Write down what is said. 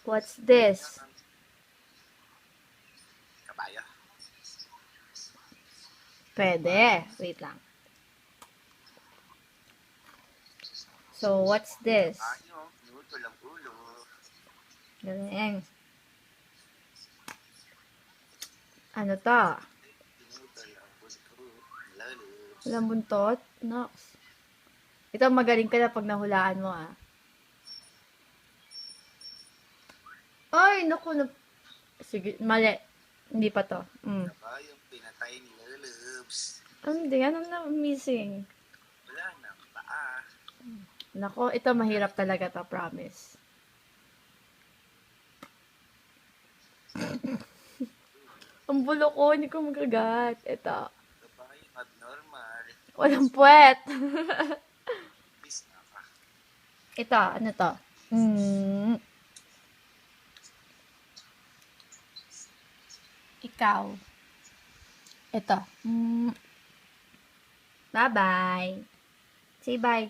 What's this? Kabayo. Pwede. Wait lang. So, what's this? Kabayo. Nuto lang ulo. Galing. Ano to? Nuto lang ulo. Lalo. Walang buntot? Nox. Ito, magaling ka na pag nahulaan mo, ah. Ay, naku. Sige, mali. Hindi pa to. Kabayong pinatay ni Lalabs. Hindi, anong na missing? Wala nang paa. Nako, ito mahirap talaga to, promise. Ang bulo ko, hindi ko magagat. Ito. Kabayong abnormal. Walang puwet. Bis na ka. Ito, ano to? Ikaw. Ito. Bye-bye. Say bye.